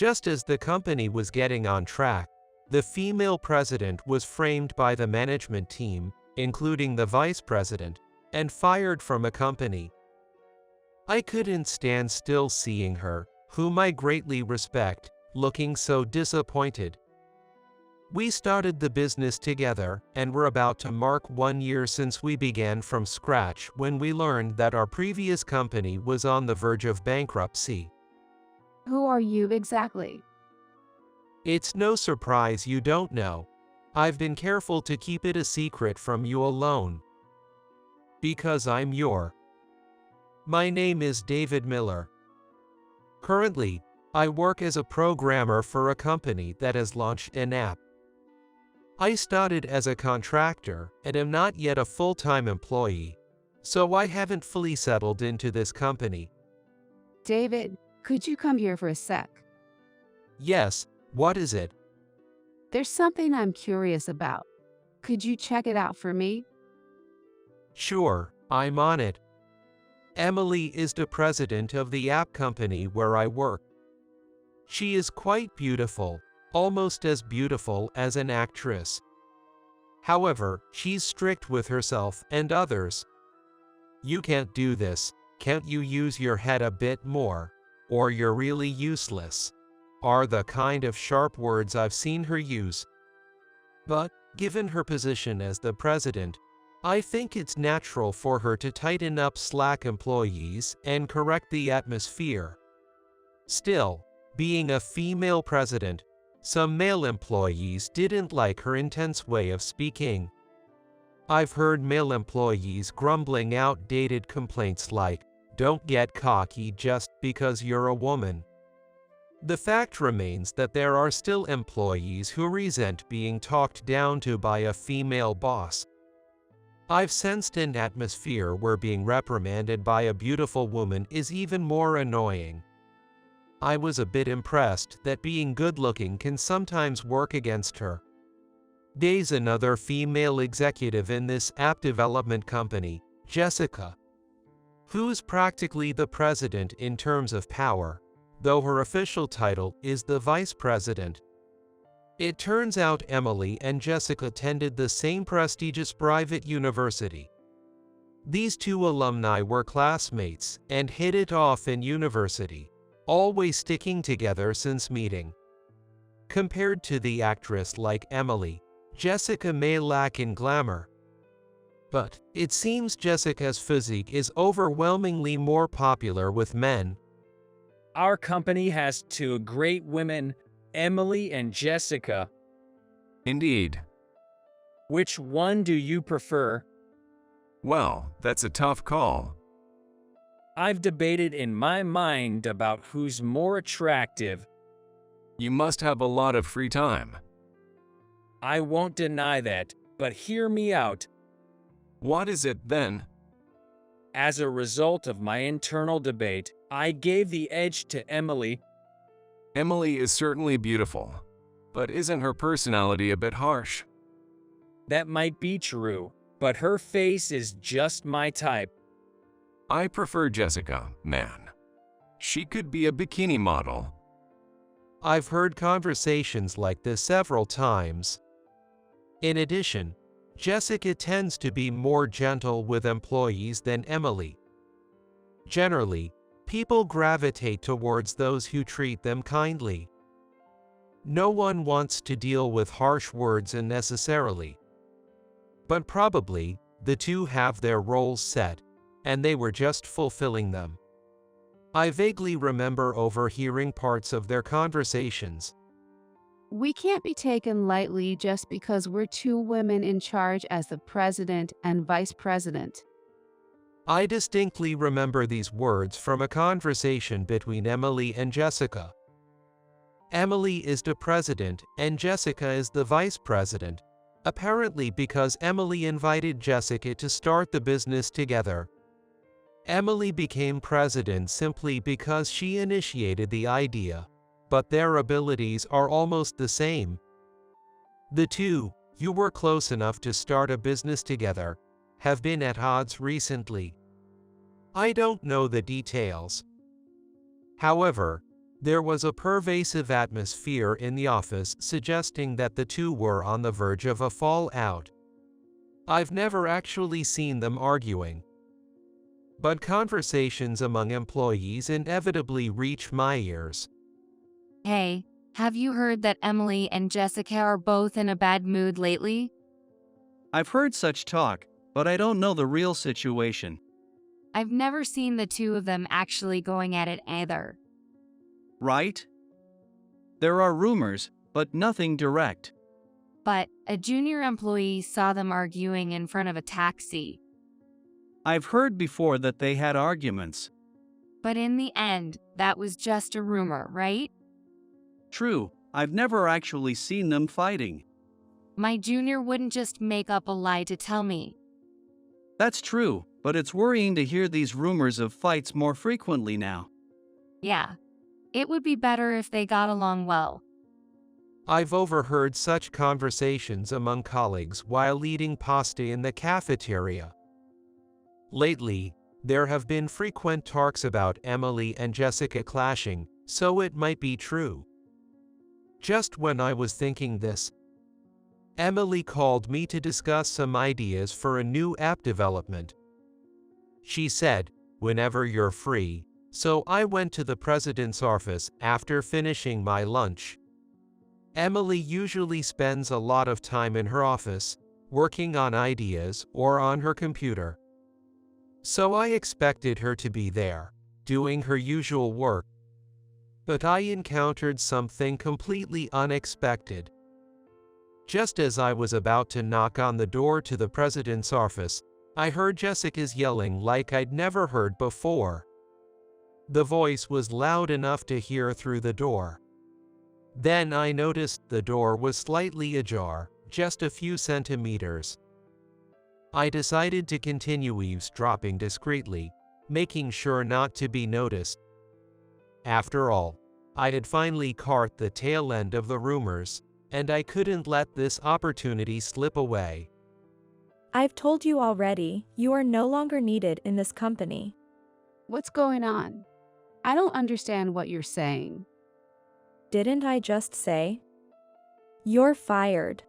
Just as the company was getting on track, the female president was framed by the management team, including the vice president, and fired from a company. I couldn't stand still seeing her, whom I greatly respect, looking so disappointed. We started the business together, and were about to mark 1 year since we began from scratch when we learned that our previous company was on the verge of bankruptcy. Who are you exactly? It's no surprise you don't know. I've been careful to keep it a secret from you alone. Because I'm your. My name is David Miller. Currently, I work as a programmer for a company that has launched an app. I started as a contractor and am not yet a full-time employee, so I haven't fully settled into this company. David, could you come here for a sec? Yes, what is it? There's something I'm curious about. Could you check it out for me? Sure, I'm on it. Emily is the president of the app company where I work. She is quite beautiful, almost as beautiful as an actress. However, she's strict with herself and others. You can't do this, can't you use your head a bit more, or you're really useless, are the kind of sharp words I've seen her use. But, given her position as the president, I think it's natural for her to tighten up slack employees and correct the atmosphere. Still, being a female president, some male employees didn't like her intense way of speaking. I've heard male employees grumbling outdated complaints like, "Don't get cocky just because you're a woman." The fact remains that there are still employees who resent being talked down to by a female boss. I've sensed an atmosphere where being reprimanded by a beautiful woman is even more annoying. I was a bit impressed that being good-looking can sometimes work against her. There's another female executive in this app development company, Jessica, who's practically the president in terms of power, though her official title is the vice president. It turns out Emily and Jessica attended the same prestigious private university. These two alumni were classmates and hit it off in university, always sticking together since meeting. Compared to the actress like Emily, Jessica may lack in glamour. But it seems Jessica's physique is overwhelmingly more popular with men. Our company has two great women, Emily and Jessica. Indeed. Which one do you prefer? Well, that's a tough call. I've debated in my mind about who's more attractive. You must have a lot of free time. I won't deny that, but hear me out. What is it then? As a result of my internal debate, I gave the edge to Emily. Emily is certainly beautiful, but isn't her personality a bit harsh? That might be true, but her face is just my type. I prefer Jessica, man. She could be a bikini model. I've heard conversations like this several times. In addition, Jessica tends to be more gentle with employees than Emily. Generally, people gravitate towards those who treat them kindly. No one wants to deal with harsh words unnecessarily. But probably, the two have their roles set, and they were just fulfilling them. I vaguely remember overhearing parts of their conversations. We can't be taken lightly just because we're two women in charge as the president and vice president. I distinctly remember these words from a conversation between Emily and Jessica. Emily is the president and Jessica is the vice president, apparently because Emily invited Jessica to start the business together. Emily became president simply because she initiated the idea, but their abilities are almost the same. The two, who were close enough to start a business together, have been at odds recently. I don't know the details. However, There was a pervasive atmosphere in the office suggesting that the two were on the verge of a fallout. I've never actually seen them arguing, but conversations among employees inevitably reach my ears. Hey, have you heard that Emily and Jessica are both in a bad mood lately? I've heard such talk, but I don't know the real situation. I've never seen the two of them actually going at it either. Right? There are rumors, but nothing direct. But a junior employee saw them arguing in front of a taxi. I've heard before that they had arguments. But in the end, that was just a rumor, right? True, I've never actually seen them fighting. My junior wouldn't just make up a lie to tell me. That's true, but it's worrying to hear these rumors of fights more frequently now. Yeah. It would be better if they got along well. I've overheard such conversations among colleagues while eating pasta in the cafeteria. Lately, there have been frequent talks about Emily and Jessica clashing, so it might be true. Just when I was thinking this, Emily called me to discuss some ideas for a new app development. She said, "Whenever you're free," so I went to the president's office after finishing my lunch. Emily usually spends a lot of time in her office, working on ideas or on her computer. So I expected her to be there, doing her usual work. But I encountered something completely unexpected. Just as I was about to knock on the door to the president's office, I heard Jessica's yelling like I'd never heard before. The voice was loud enough to hear through the door. Then I noticed the door was slightly ajar, just a few centimeters. I decided to continue eavesdropping discreetly, making sure not to be noticed. After all, I had finally caught the tail end of the rumors, and I couldn't let this opportunity slip away. I've told you already, you are no longer needed in this company. What's going on? I don't understand what you're saying. Didn't I just say? You're fired.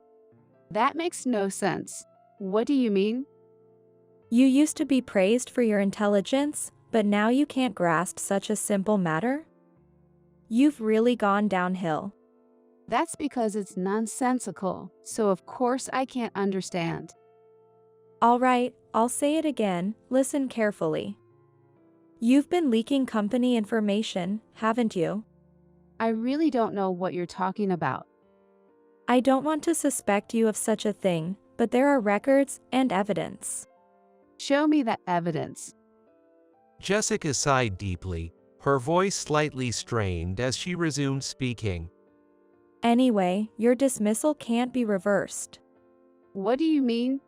That makes no sense. What do you mean? You used to be praised for your intelligence, but now you can't grasp such a simple matter? You've really gone downhill. That's because it's nonsensical, so of course I can't understand. All right, I'll say it again, listen carefully. You've been leaking company information, haven't you? I really don't know what you're talking about. I don't want to suspect you of such a thing, but there are records and evidence. Show me that evidence. Jessica sighed deeply, her voice slightly strained as she resumed speaking. Anyway, your dismissal can't be reversed. What do you mean?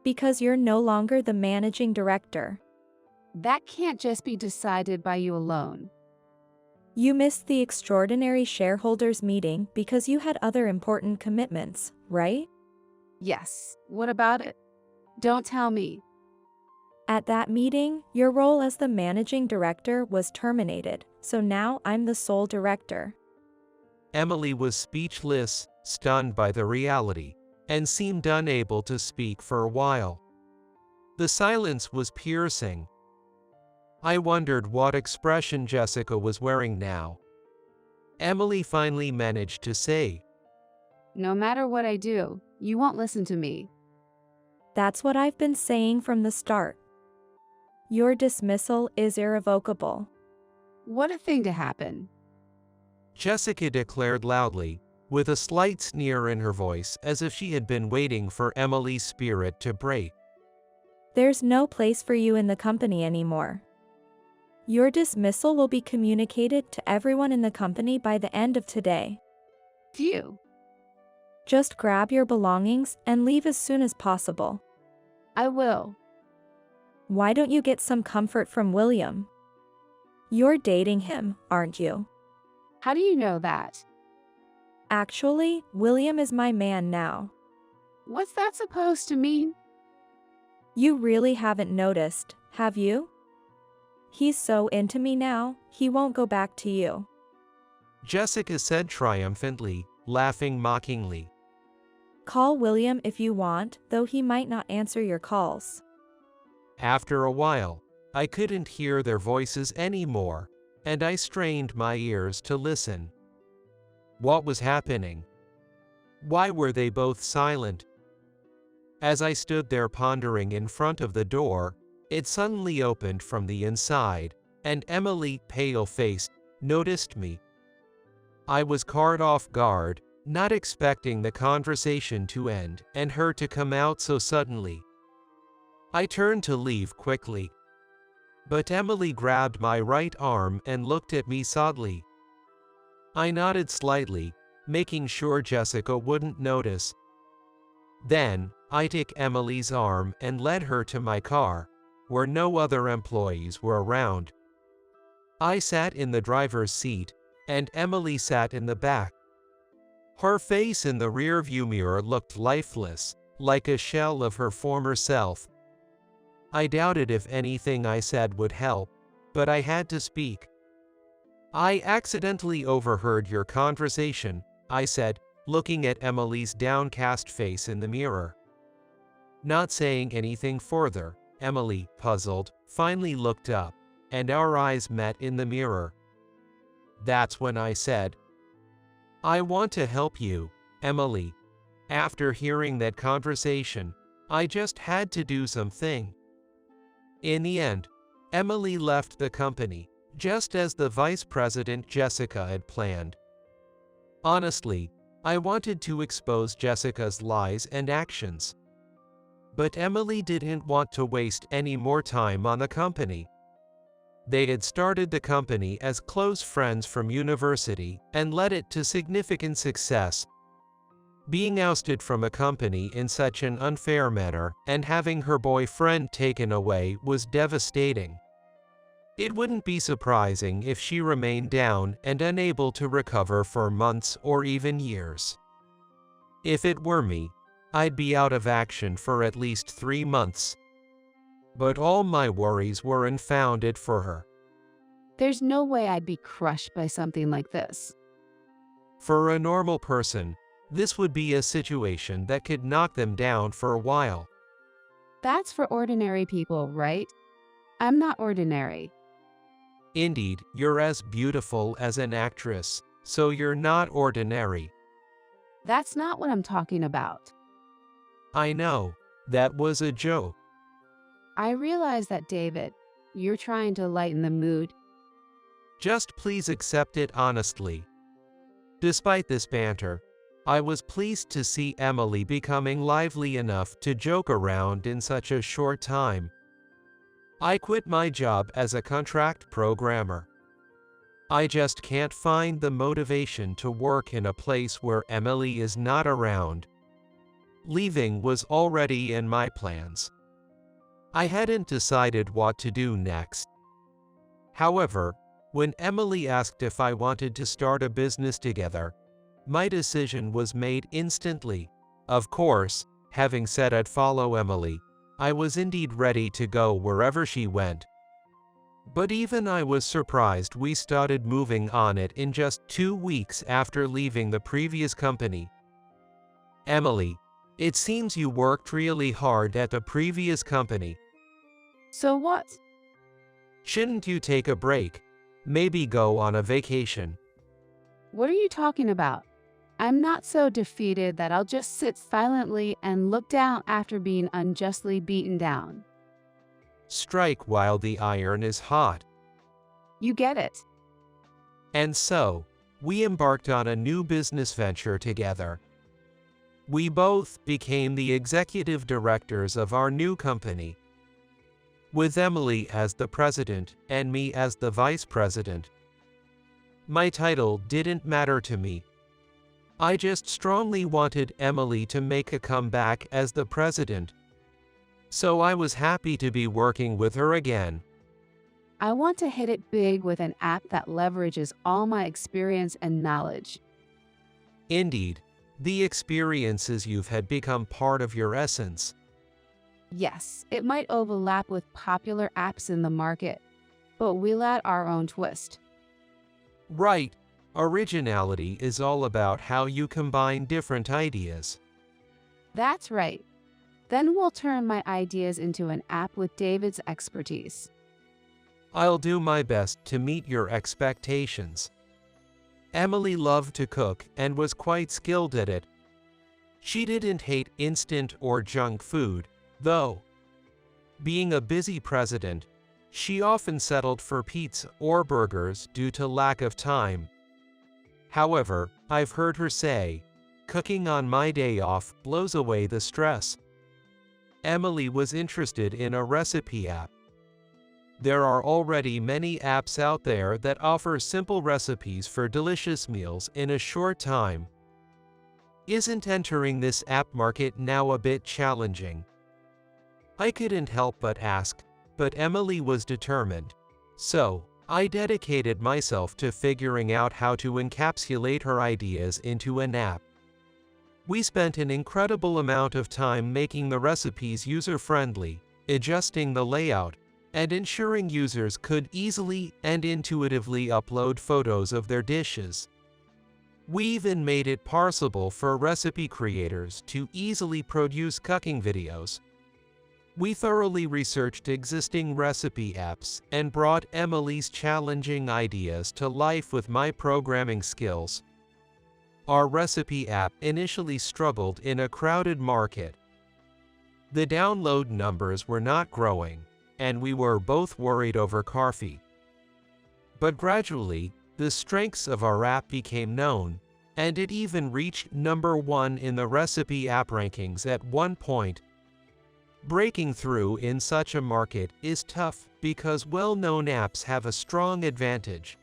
Because you're no longer the managing director. That can't just be decided by you alone. You missed the extraordinary shareholders meeting because you had other important commitments, right? Yes. What about it? Don't tell me. At that meeting, your role as the managing director was terminated, so now I'm the sole director. Emily was speechless, stunned by the reality, and seemed unable to speak for a while. The silence was piercing. I wondered what expression Jessica was wearing now. Emily finally managed to say, No matter what I do, you won't listen to me. That's what I've been saying from the start. Your dismissal is irrevocable. What a thing to happen. Jessica declared loudly, with a slight sneer in her voice as if she had been waiting for Emily's spirit to break. There's no place for you in the company anymore. Your dismissal will be communicated to everyone in the company by the end of today. Phew. Just grab your belongings and leave as soon as possible. I will. Why don't you get some comfort from William? You're dating him, aren't you? How do you know that? Actually, William is my man now. What's that supposed to mean? You really haven't noticed, have you? He's so into me now, he won't go back to you. Jessica said triumphantly, laughing mockingly. Call William if you want, though he might not answer your calls. After a while, I couldn't hear their voices anymore, and I strained my ears to listen. What was happening? Why were they both silent? As I stood there pondering in front of the door, it suddenly opened from the inside, and Emily, pale-faced, noticed me. I was caught off guard, not expecting the conversation to end and her to come out so suddenly. I turned to leave quickly, but Emily grabbed my right arm and looked at me sadly. I nodded slightly, making sure Jessica wouldn't notice. Then, I took Emily's arm and led her to my car, where no other employees were around. I sat in the driver's seat, and Emily sat in the back. Her face in the rearview mirror looked lifeless, like a shell of her former self. I doubted if anything I said would help, but I had to speak. I accidentally overheard your conversation, I said, looking at Emily's downcast face in the mirror. Not saying anything further, Emily, puzzled, finally looked up, and our eyes met in the mirror. That's when I said, I want to help you, Emily. After hearing that conversation, I just had to do something. In the end, Emily left the company, just as the vice president Jessica had planned. Honestly, I wanted to expose Jessica's lies and actions. But Emily didn't want to waste any more time on the company. They had started the company as close friends from university and led it to significant success. Being ousted from a company in such an unfair manner and having her boyfriend taken away was devastating. It wouldn't be surprising if she remained down and unable to recover for months or even years. If it were me, I'd be out of action for at least 3 months. But all my worries were unfounded for her. There's no way I'd be crushed by something like this. For a normal person, this would be a situation that could knock them down for a while. That's for ordinary people, right? I'm not ordinary. Indeed, you're as beautiful as an actress, so you're not ordinary. That's not what I'm talking about. I know, that was a joke. I realize that, David. You're trying to lighten the mood. Just please accept it honestly. Despite this banter, I was pleased to see Emily becoming lively enough to joke around in such a short time. I quit my job as a contract programmer. I just can't find the motivation to work in a place where Emily is not around. Leaving was already in my plans. I hadn't decided what to do next. However, when Emily asked if I wanted to start a business together, my decision was made instantly. Of course, having said I'd follow Emily, I was indeed ready to go wherever she went. But even I was surprised we started moving on it in just 2 weeks after leaving the previous company. Emily, it seems you worked really hard at the previous company. So what? Shouldn't you take a break? Maybe go on a vacation. What are you talking about? I'm not so defeated that I'll just sit silently and look down after being unjustly beaten down. Strike while the iron is hot. You get it. And so, we embarked on a new business venture together. We both became the executive directors of our new company, with Emily as the president and me as the vice president. My title didn't matter to me. I just strongly wanted Emily to make a comeback as the president. So I was happy to be working with her again. I want to hit it big with an app that leverages all my experience and knowledge. Indeed, the experiences you've had become part of your essence. Yes, it might overlap with popular apps in the market, but we'll add our own twist. Right, Originality is all about how you combine different ideas. That's right. Then we'll turn my ideas into an app with David's expertise. I'll do my best to meet your expectations. Emily loved to cook and was quite skilled at it. She didn't hate instant or junk food, though. Being a busy president, she often settled for pizza or burgers due to lack of time. However, I've heard her say, "Cooking on my day off blows away the stress." Emily was interested in a recipe app. There are already many apps out there that offer simple recipes for delicious meals in a short time. Isn't entering this app market now a bit challenging? I couldn't help but ask, but Emily was determined. So, I dedicated myself to figuring out how to encapsulate her ideas into an app. We spent an incredible amount of time making the recipes user-friendly, adjusting the layout, and ensuring users could easily and intuitively upload photos of their dishes. We even made it possible for recipe creators to easily produce cooking videos. We thoroughly researched existing recipe apps and brought Emily's challenging ideas to life with my programming skills. Our recipe app initially struggled in a crowded market. The download numbers were not growing, and we were both worried over coffee. But gradually, the strengths of our app became known, and it even reached #1 in the recipe app rankings at one point. Breaking through in such a market is tough because well-known apps have a strong advantage.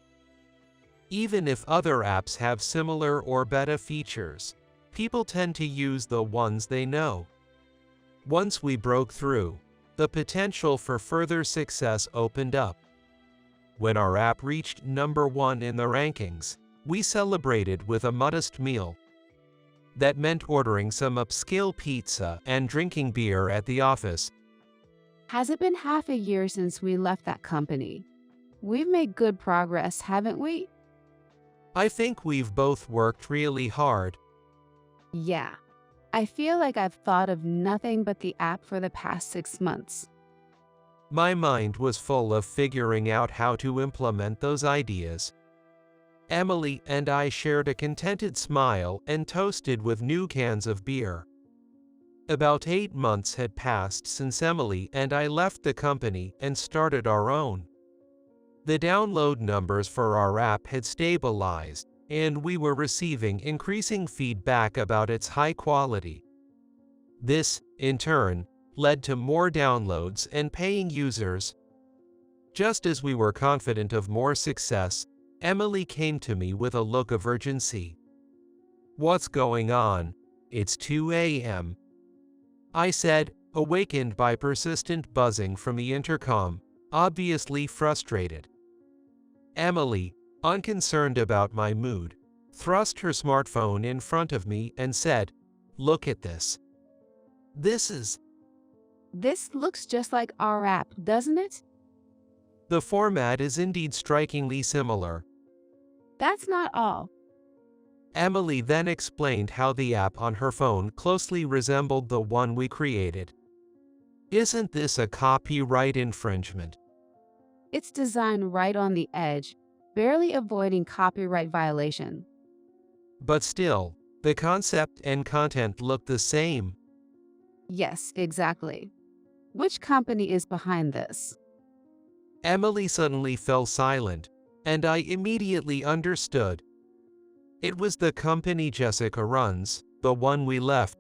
Even if other apps have similar or better features, people tend to use the ones they know. Once we broke through, the potential for further success opened up. When our app reached #1 in the rankings, we celebrated with a modest meal. That meant ordering some upscale pizza and drinking beer at the office. Has it been half a year since we left that company? We've made good progress, haven't we? I think we've both worked really hard. Yeah. I feel like I've thought of nothing but the app for the past 6 months. My mind was full of figuring out how to implement those ideas. Emily and I shared a contented smile and toasted with new cans of beer. About 8 months had passed since Emily and I left the company and started our own. The download numbers for our app had stabilized, and we were receiving increasing feedback about its high quality. This, in turn, led to more downloads and paying users. Just as we were confident of more success, Emily came to me with a look of urgency. "What's going on? It's 2 a.m. I said, awakened by persistent buzzing from the intercom, obviously frustrated. Emily, unconcerned about my mood, thrust her smartphone in front of me and said, "Look at this. This looks just like our app, doesn't it? The format is indeed strikingly similar." That's not all. Emily then explained how the app on her phone closely resembled the one we created. "Isn't this a copyright infringement?" It's designed right on the edge, barely avoiding copyright violation. But still, the concept and content look the same. Yes, exactly. Which company is behind this? Emily suddenly fell silent, and I immediately understood. It was the company Jessica runs, the one we left.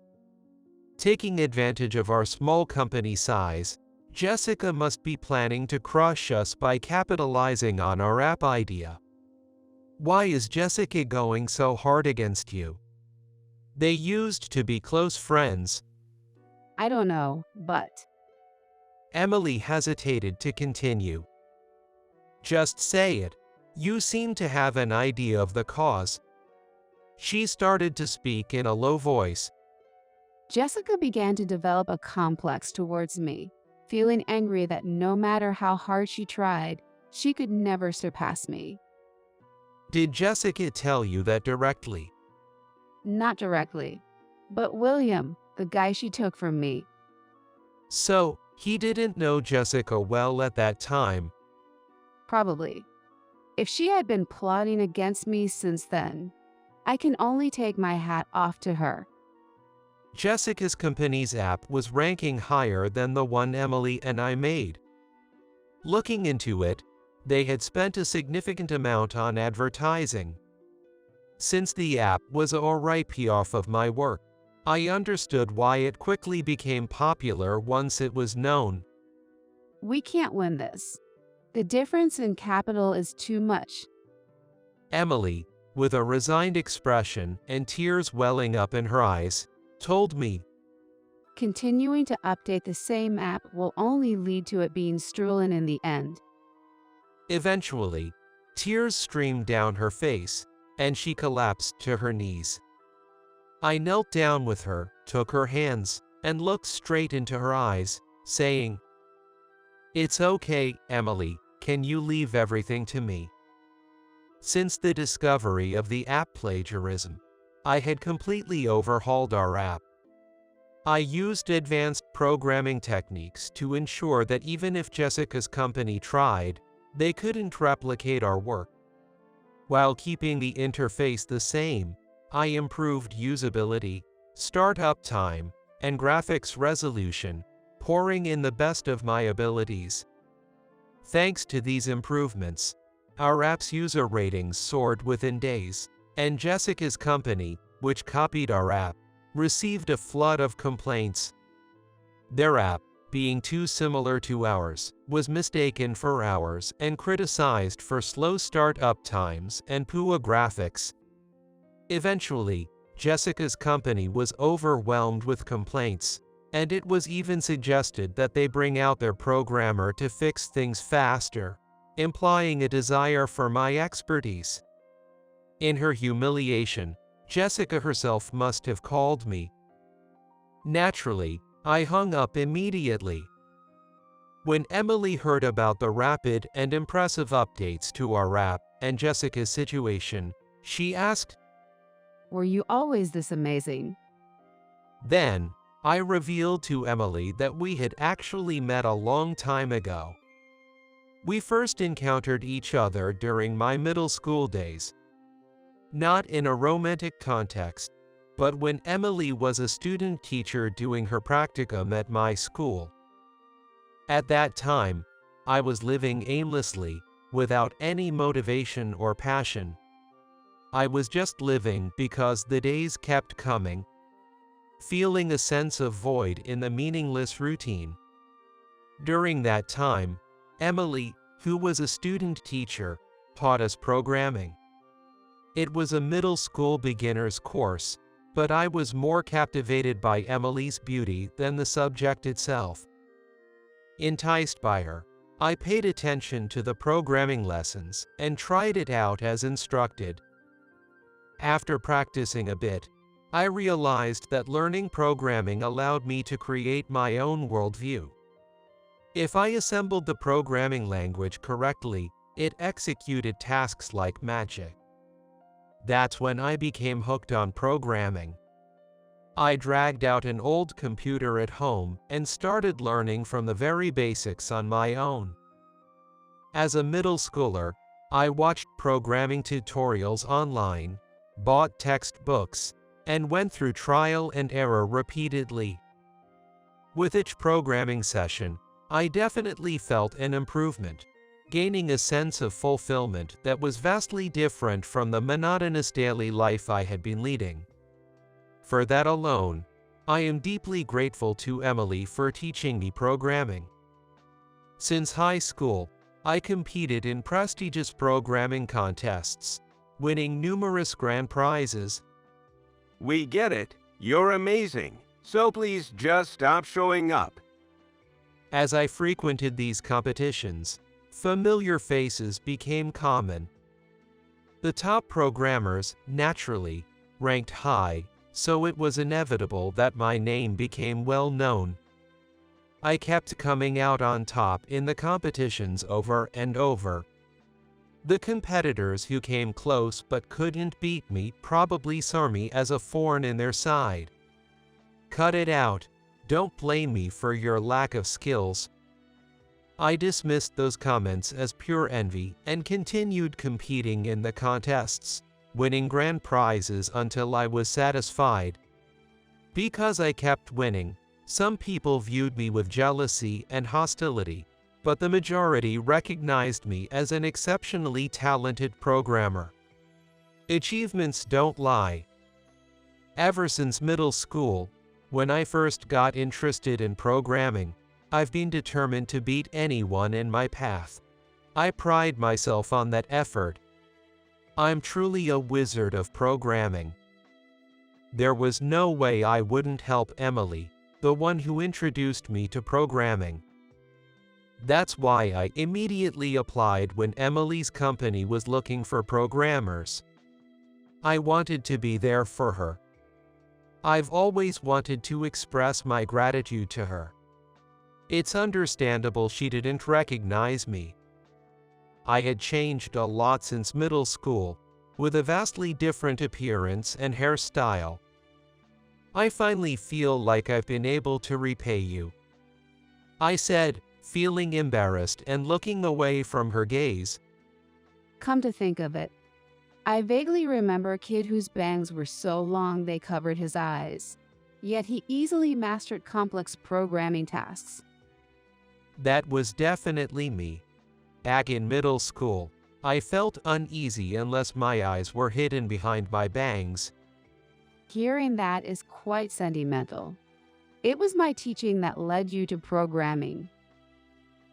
Taking advantage of our small company size, Jessica must be planning to crush us by capitalizing on our app idea. Why is Jessica going so hard against you? They used to be close friends. I don't know, but Emily hesitated to continue. Just say it. You seem to have an idea of the cause. She started to speak in a low voice. Jessica began to develop a complex towards me, feeling angry that no matter how hard she tried, she could never surpass me. Did Jessica tell you that directly? Not directly. But William, the guy she took from me, So, he didn't know Jessica well at that time. probably. If she had been plotting against me since then, I can only take my hat off to her. Jessica's company's app was ranking higher than the one Emily and I made. Looking into it, they had spent a significant amount on advertising. Since the app was a payoff of my work, I understood why it quickly became popular once it was known. We can't win this. The difference in capital is too much. Emily, with a resigned expression and tears welling up in her eyes, told me, Continuing to update the same app will only lead to it being stolen in the end. eventually, tears streamed down her face, and she collapsed to her knees. I knelt down with her, took her hands, and looked straight into her eyes, saying, "It's okay, Emily, can you leave everything to me?" Since the discovery of the app plagiarism, I had completely overhauled our app. I used advanced programming techniques to ensure that even if Jessica's company tried, they couldn't replicate our work. While keeping the interface the same, I improved usability, startup time, and graphics resolution, pouring in the best of my abilities. Thanks to these improvements, our app's user ratings soared within days, and Jessica's company, which copied our app, received a flood of complaints. Their app, being too similar to ours, was mistaken for ours and criticized for slow startup times and poor graphics. Eventually, Jessica's company was overwhelmed with complaints, and it was even suggested that they bring out their programmer to fix things faster, implying a desire for my expertise. In her humiliation, Jessica herself must have called me. Naturally, I hung up immediately. When Emily heard about the rapid and impressive updates to our app and Jessica's situation, she asked, Were you always this amazing? Then, I revealed to Emily that we had actually met a long time ago. We first encountered each other during my middle school days. Not in a romantic context, but when Emily was a student teacher doing her practicum at my school. At that time, I was living aimlessly, without any motivation or passion. I was just living because the days kept coming, feeling a sense of void in the meaningless routine. During that time, Emily, who was a student teacher, taught us programming. It was a middle school beginner's course, but I was more captivated by Emily's beauty than the subject itself. Enticed by her, I paid attention to the programming lessons and tried it out as instructed. After practicing a bit, I realized that learning programming allowed me to create my own worldview. If I assembled the programming language correctly, it executed tasks like magic. That's when I became hooked on programming. I dragged out an old computer at home and started learning from the very basics on my own. As a middle schooler, I watched programming tutorials online, bought textbooks, and went through trial and error repeatedly. With each programming session, I definitely felt an improvement, gaining a sense of fulfillment that was vastly different from the monotonous daily life I had been leading. For that alone, I am deeply grateful to Emily for teaching me programming. Since high school, I competed in prestigious programming contests, winning numerous grand prizes. We get it. You're amazing. So please just stop showing up. As I frequented these competitions, familiar faces became common. The top programmers, naturally, ranked high, so it was inevitable that my name became well known. I kept coming out on top in the competitions over and over. The competitors who came close but couldn't beat me probably saw me as a thorn in their side. Cut it out. Don't blame me for your lack of skills. I dismissed those comments as pure envy and continued competing in the contests, winning grand prizes until I was satisfied. Because I kept winning, some people viewed me with jealousy and hostility, but the majority recognized me as an exceptionally talented programmer. Achievements don't lie. Ever since middle school, when I first got interested in programming, I've been determined to beat anyone in my path. I pride myself on that effort. I'm truly a wizard of programming. There was no way I wouldn't help Emily, the one who introduced me to programming. That's why I immediately applied when Emily's company was looking for programmers. I wanted to be there for her. I've always wanted to express my gratitude to her. It's understandable she didn't recognize me. I had changed a lot since middle school, with a vastly different appearance and hairstyle. I finally feel like I've been able to repay you, I said, feeling embarrassed and looking away from her gaze. Come to think of it, I vaguely remember a kid whose bangs were so long they covered his eyes, yet he easily mastered complex programming tasks. That was definitely me. Back in middle school, I felt uneasy unless my eyes were hidden behind my bangs. Hearing that is quite sentimental. It was my teaching that led you to programming.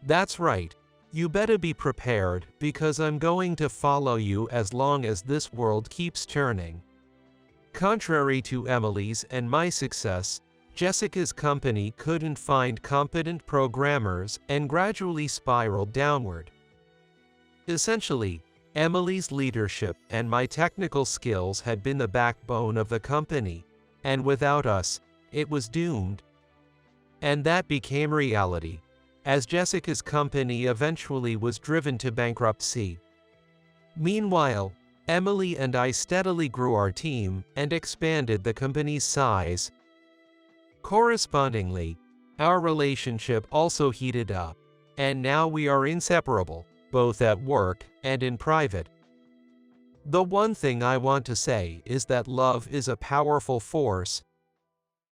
That's right. You better be prepared, because I'm going to follow you as long as this world keeps turning. Contrary to Emily's and my success, Jessica's company couldn't find competent programmers and gradually spiraled downward. Essentially, Emily's leadership and my technical skills had been the backbone of the company, and without us, it was doomed. And that became reality, as Jessica's company eventually was driven to bankruptcy. Meanwhile, Emily and I steadily grew our team and expanded the company's size. Correspondingly, our relationship also heated up, and now we are inseparable, both at work and in private. The one thing I want to say is that love is a powerful force,